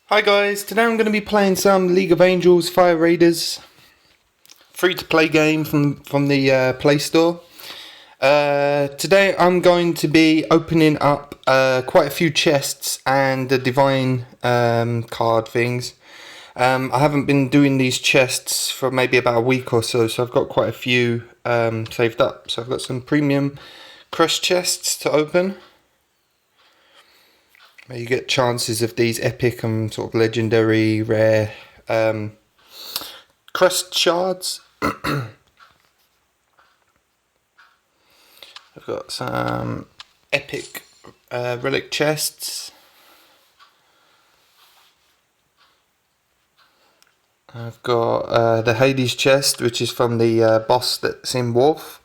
Hi guys, today I'm going to be playing some League of Angels Fire Raiders, free to play game from the Play Store. Today I'm going to be opening up quite a few chests and the Divine card things. I haven't been doing these chests for maybe about a week or so I've got quite a few saved up. So I've got some premium crush chests to open. You get chances of these epic and sort of legendary, rare crust shards. I've got some epic relic chests. I've got the Hades chest, which is from the boss that's in Wolf,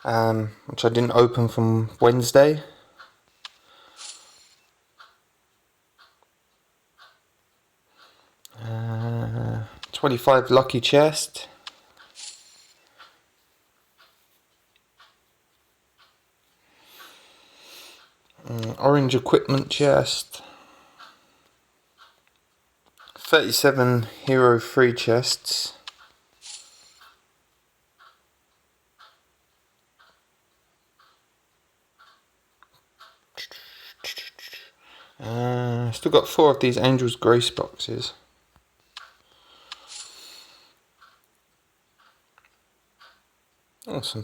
which I didn't open from Wednesday. 25 lucky chest. Orange equipment chest. 37 hero free chests. Still got 4 of these Angel's Grace boxes. Oh, some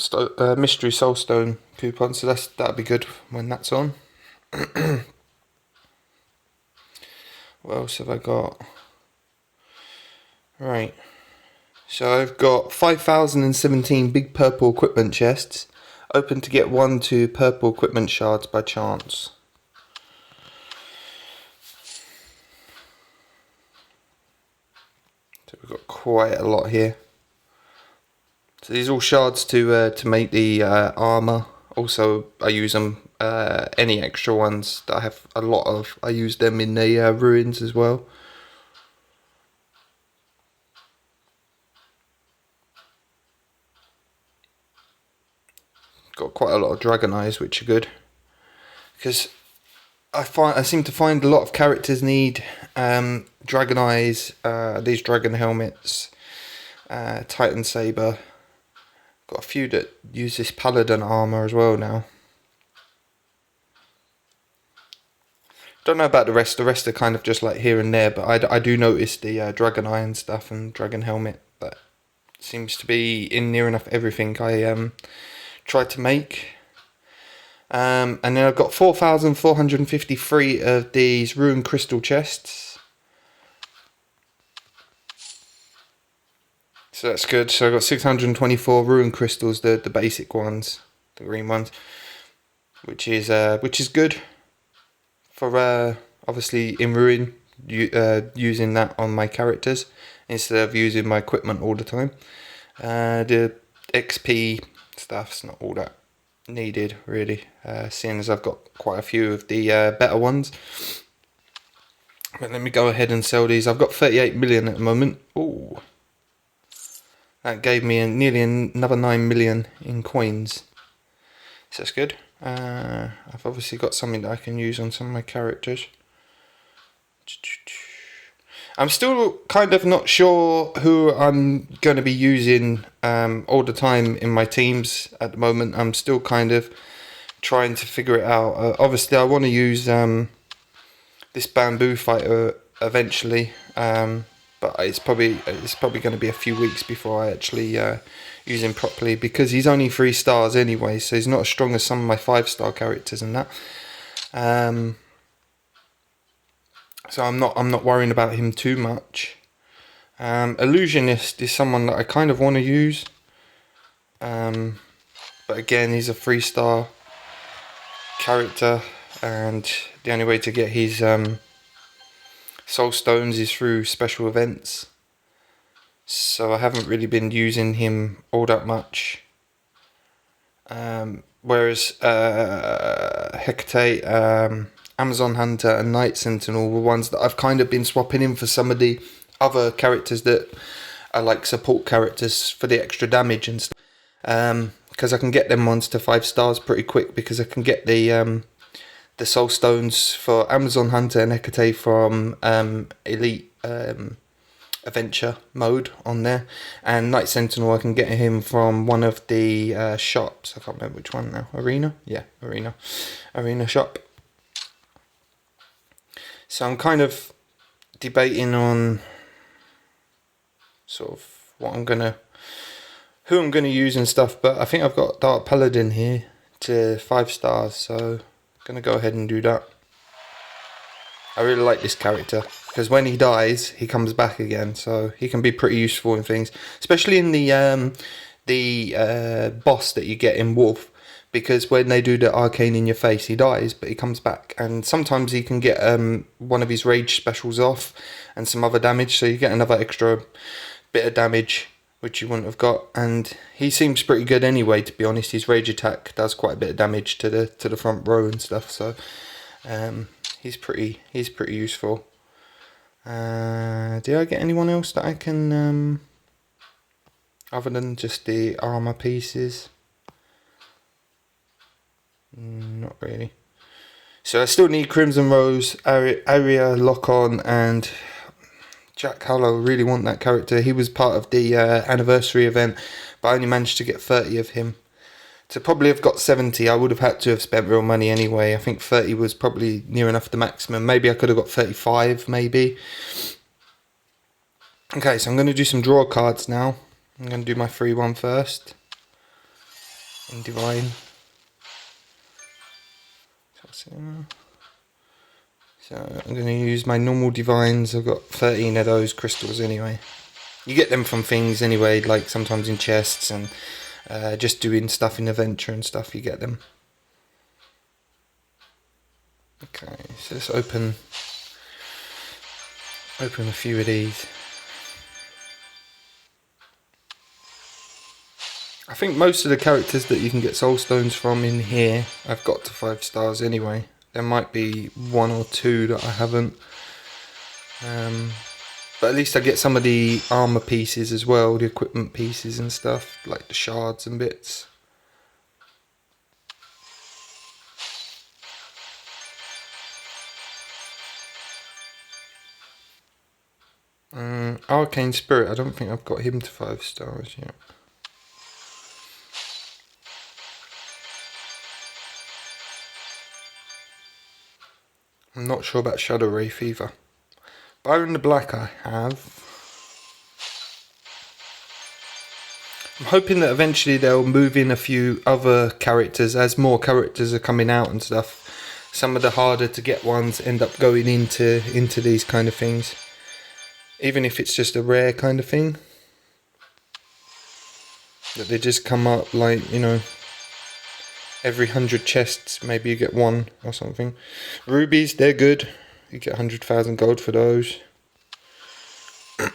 Mystery Soulstone coupons, so that'll be good when that's on. What else have I got? Right, so I've got 5,017 big purple equipment chests, open to get 2 purple equipment shards by chance. So we've got quite a lot here. So these are all shards to make the armor. Also, I use them. Any extra ones that I have a lot of, I use them in the ruins as well. Got quite a lot of dragon eyes, which are good because I seem to find a lot of characters need dragon eyes. These dragon helmets, Titan saber. Got a few that use this paladin armor as well now. Don't know about the rest. The rest are kind of just like here and there, but I do notice the dragon eye and stuff and dragon helmet. That seems to be in near enough everything I tried to make. And then I've got 4,453 of these Ruin Crystal chests. So that's good. So I've got 624 Ruin Crystals, the basic ones, the green ones, which is good for obviously in Ruin, using that on my characters instead of using my equipment all the time. The XP stuff's not all that needed really, seeing as I've got quite a few of the better ones. But let me go ahead and sell these. I've got 38 million at the moment. Ooh. That gave me nearly another 9 million in coins. So that's good. I've obviously got something that I can use on some of my characters. I'm still kind of not sure who I'm going to be using all the time in my teams at the moment. I'm still kind of trying to figure it out. Obviously, I want to use this bamboo fighter eventually. But it's probably going to be a few weeks before I actually use him properly, because he's only 3 stars anyway, so he's not as strong as some of my 5-star characters and that. So I'm not worrying about him too much. Illusionist is someone that I kind of want to use, but again, he's a 3-star character, and the only way to get his Soul Stones is through special events, so I haven't really been using him all that much. Whereas Hecate, Amazon Hunter and Night Sentinel were ones that I've kind of been swapping in for some of the other characters that are like support characters for the extra damage and stuff, because I can get them ones to 5 stars pretty quick, because I can get the the Soul Stones for Amazon Hunter and Hecate from Elite Adventure mode on there, and Night Sentinel I can get him from one of the shops. I can't remember which one now. Arena? Yeah, Arena shop. So I'm kind of debating on sort of who I'm gonna use and stuff, but I think I've got Dark Paladin here to 5 stars, so I'm gonna go ahead and do that. I really like this character because when he dies, he comes back again, so he can be pretty useful in things, especially in the boss that you get in Wolf, because when they do the arcane in your face, he dies, but he comes back, and sometimes he can get one of his rage specials off and some other damage, so you get another extra bit of damage which you wouldn't have got, and he seems pretty good anyway, to be honest. His rage attack does quite a bit of damage to the front row and stuff, so he's pretty useful. Did I get anyone else that I can other than just the armor pieces? Not really. So I still need Crimson Rose, Aria Lock-On, and Jack Harlow. Really want that character. He was part of the anniversary event, but I only managed to get 30 of him. To probably have got 70, I would have had to have spent real money anyway. I think 30 was probably near enough the maximum. Maybe I could have got 35, maybe. Okay, so I'm going to do some draw cards now. I'm going to do my free one first. In Divine. So I'm going to use my normal Divines. I've got 13 of those crystals anyway. You get them from things anyway, like sometimes in chests and just doing stuff in Adventure and stuff, you get them. Okay, so let's open a few of these. I think most of the characters that you can get soul stones from in here I've got to 5 stars anyway. There might be 1 or 2 that I haven't. But at least I get some of the armor pieces as well, the equipment pieces and stuff, like the shards and bits. Arcane Spirit, I don't think I've got him to 5 stars yet. I'm not sure about Shadow Wraith either. Byron the Black I have. I'm hoping that eventually they'll move in a few other characters as more characters are coming out and stuff. Some of the harder to get ones end up going into these kind of things. Even if it's just a rare kind of thing. That they just come up like, you know, every 100 chests maybe you get 1 or something. Rubies, they're good. You get 100,000 gold for those. So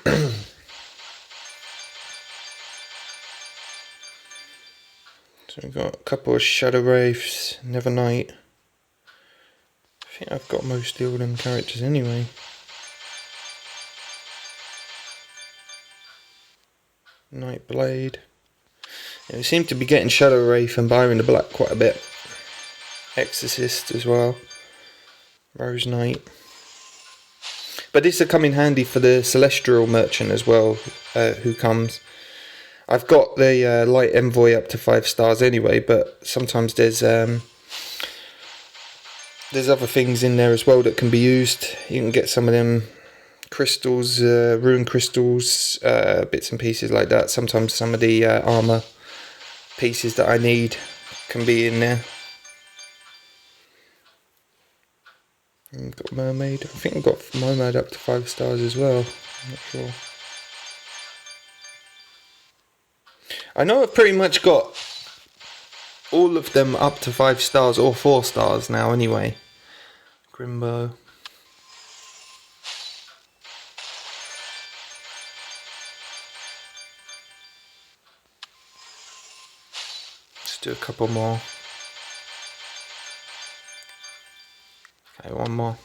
we've got a couple of Shadow Wraiths, Nevernight. I think I've got most of them characters anyway. Nightblade. Yeah, we seem to be getting Shadow Wraith and Byron the Black quite a bit. Exorcist as well. Rose Knight. But this will come in handy for the Celestial Merchant as well, who comes. I've got the Light Envoy up to 5 stars anyway, but sometimes there's other things in there as well that can be used. You can get some of them crystals, rune crystals, bits and pieces like that. Sometimes some of the armor pieces that I need can be in there. And got Mermaid. I think I've got Mermaid up to 5 stars as well. I'm not sure. I know I've pretty much got all of them up to 5 stars or 4 stars now anyway. Grimbo. Let's do a couple more. Okay, one more.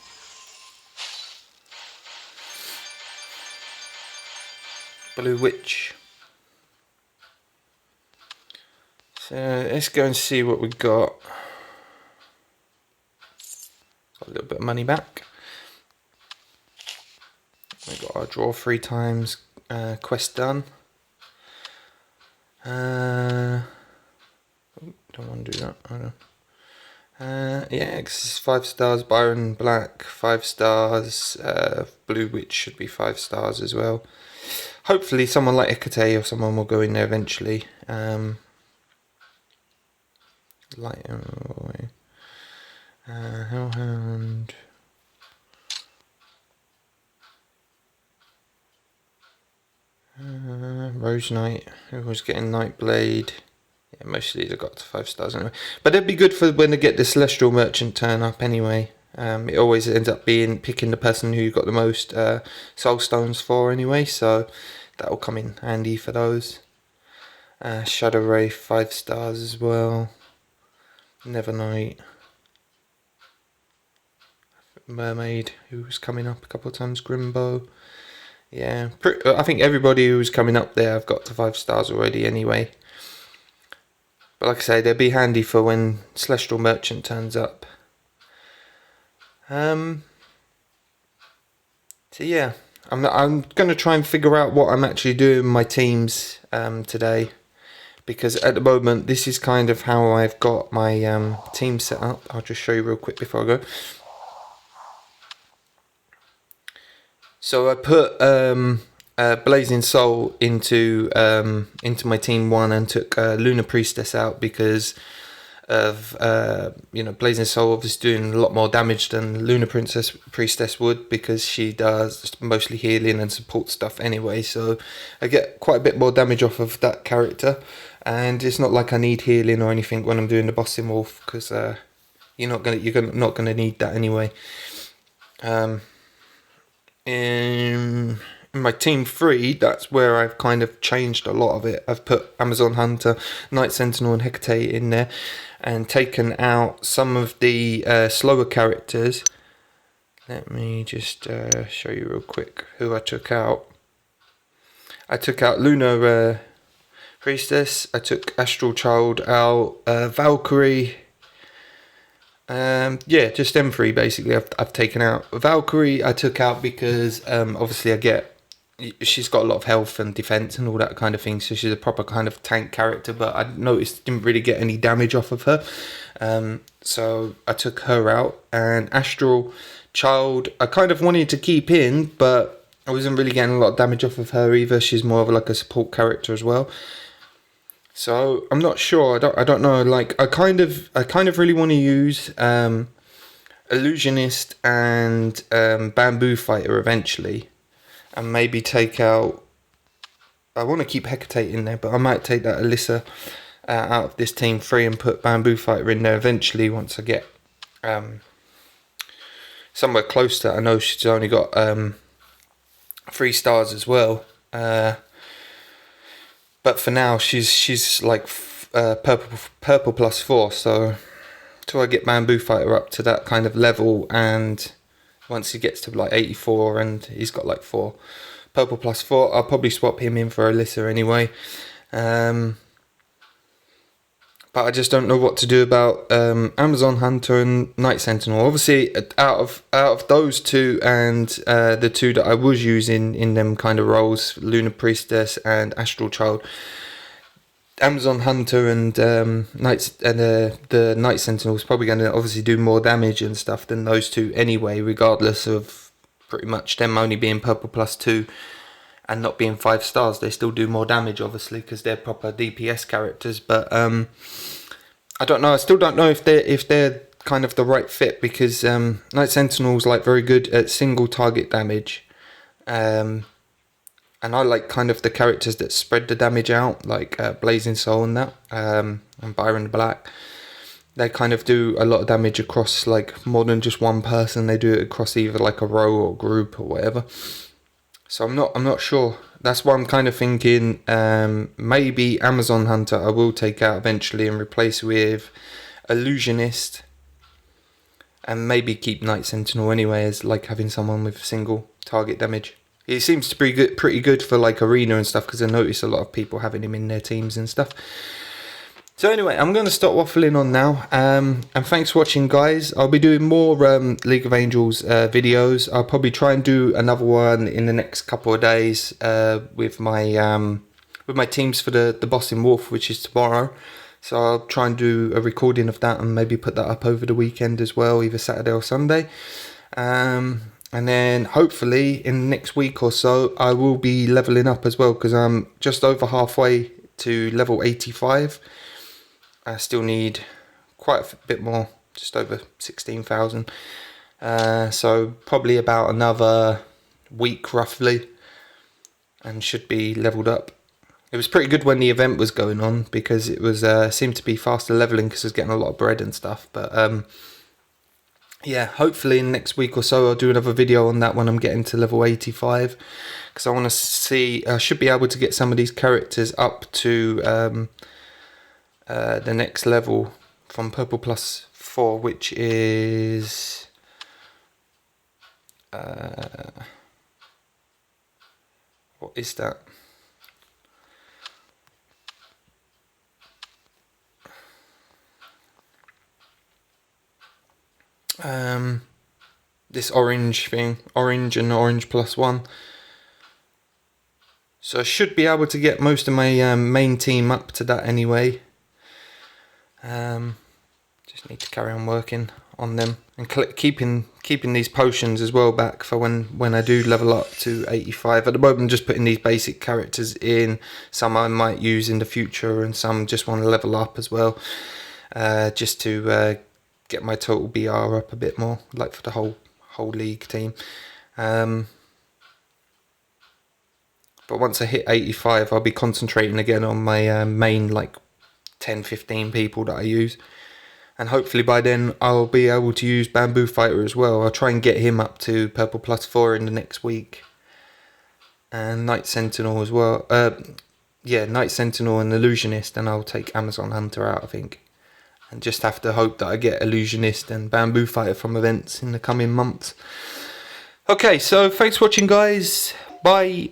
Blue Witch. So let's go and see what we got. Got a little bit of money back. We got our draw 3 times, quest done. Don't want to do that. I don't. Yeah, it's 5 stars. Byron Black 5 stars. Blue Witch should be 5 stars as well. Hopefully, someone like Hecate or someone will go in there eventually. Hellhound. Rose Knight, who was getting Nightblade. Yeah, most of these have got to 5 stars anyway. But it'd be good for when they get the Celestial Merchant turn up anyway. It always ends up being picking the person who got the most soul stones for anyway, so that'll come in handy for those. Shadow Wraith 5 stars as well. Nevernight. Mermaid, who was coming up a couple of times. Grimbow. Yeah, I think everybody who's coming up there I've got to 5 stars already anyway. But like I say, they'll be handy for when Celestial Merchant turns up. So yeah, I'm going to try and figure out what I'm actually doing with my teams today. Because at the moment, this is kind of how I've got my team set up. I'll just show you real quick before I go. So I put Blazing Soul into my team 1 and took Lunar Priestess out because of Blazing Soul obviously doing a lot more damage than Lunar Priestess would, because she does mostly healing and support stuff anyway. So I get quite a bit more damage off of that character, and it's not like I need healing or anything when I'm doing the Bossing Wolf, because you're not gonna need that anyway. In my team 3, that's where I've kind of changed a lot of it. I've put Amazon Hunter, Night Sentinel and Hecate in there, and taken out some of the slower characters. Let me just show you real quick who I took out. I took out Lunar Priestess, I took Astral Child out, Valkyrie. Yeah, just them 3 basically I've taken out. Valkyrie I took out because obviously she's got a lot of health and defense and all that kind of thing, so she's a proper kind of tank character, but I noticed didn't really get any damage off of her, so I took her out. And Astral Child I kind of wanted to keep in, but I wasn't really getting a lot of damage off of her either. She's more of like a support character as well. So I'm not sure. I don't know. Like I kind of really want to use Illusionist and Bamboo Fighter eventually, and maybe take out. I want to keep Hecate in there, but I might take that Alyssa out of this team 3 and put Bamboo Fighter in there eventually once I get somewhere close to. I know she's only got 3 stars as well. But for now, she's like purple plus 4. So till I get Bamboo Fighter up to that kind of level, and once he gets to like 84 and he's got like 4 purple plus 4, I'll probably swap him in for Alyssa anyway. But I just don't know what to do about Amazon Hunter and Night Sentinel. Obviously, out of those 2 and the 2 that I was using in them kind of roles, Lunar Priestess and Astral Child, Amazon Hunter and the Night Sentinel is probably going to obviously do more damage and stuff than those 2 anyway, regardless of pretty much them only being purple plus 2 and not being 5 stars. They still do more damage obviously because they're proper DPS characters, but I don't know. I still don't know if they're kind of the right fit, because Night Sentinel's like very good at single target damage, and I like kind of the characters that spread the damage out, like Blazing Soul and that, and Byron Black. They kind of do a lot of damage across like more than just one person. They do it across either like a row or group or whatever. So I'm not sure. That's why I'm kind of thinking maybe Amazon Hunter I will take out eventually and replace with Illusionist, and maybe keep Night Sentinel anyway as like having someone with single target damage. It seems to be pretty good for like arena and stuff, because I notice a lot of people having him in their teams and stuff. So anyway, I'm going to stop waffling on now, and thanks for watching, guys. I'll be doing more League of Angels videos. I'll probably try and do another one in the next couple of days with my teams for the Boston Wolf, which is tomorrow. So I'll try and do a recording of that and maybe put that up over the weekend as well, either Saturday or Sunday. And then hopefully in the next week or so, I will be leveling up as well, because I'm just over halfway to level 85. I still need quite a bit more, just over 16,000. So probably about another week roughly, and should be leveled up. It was pretty good when the event was going on, because it was seemed to be faster leveling because I was getting a lot of bread and stuff. But yeah, hopefully in the next week or so I'll do another video on that when I'm getting to level 85, because I want to see, I should be able to get some of these characters up to the next level from Purple Plus 4, which is what is that? This orange thing, orange and orange plus 1. So I should be able to get most of my main team up to that anyway. Just need to carry on working on them and keeping these potions as well back for when I do level up to 85. At the moment I'm just putting these basic characters in. Some I might use in the future, and some just want to level up as well, just to get my total BR up a bit more, like for the whole league team. But once I hit 85, I'll be concentrating again on my main like 10-15 people that I use, and hopefully by then I'll be able to use Bamboo Fighter as well. I'll try and get him up to Purple Plus 4 in the next week, and Night Sentinel as well. Yeah, Night Sentinel and Illusionist, and I'll take Amazon Hunter out, I think, and just have to hope that I get Illusionist and Bamboo Fighter from events in the coming months. Okay, so thanks for watching, guys. Bye.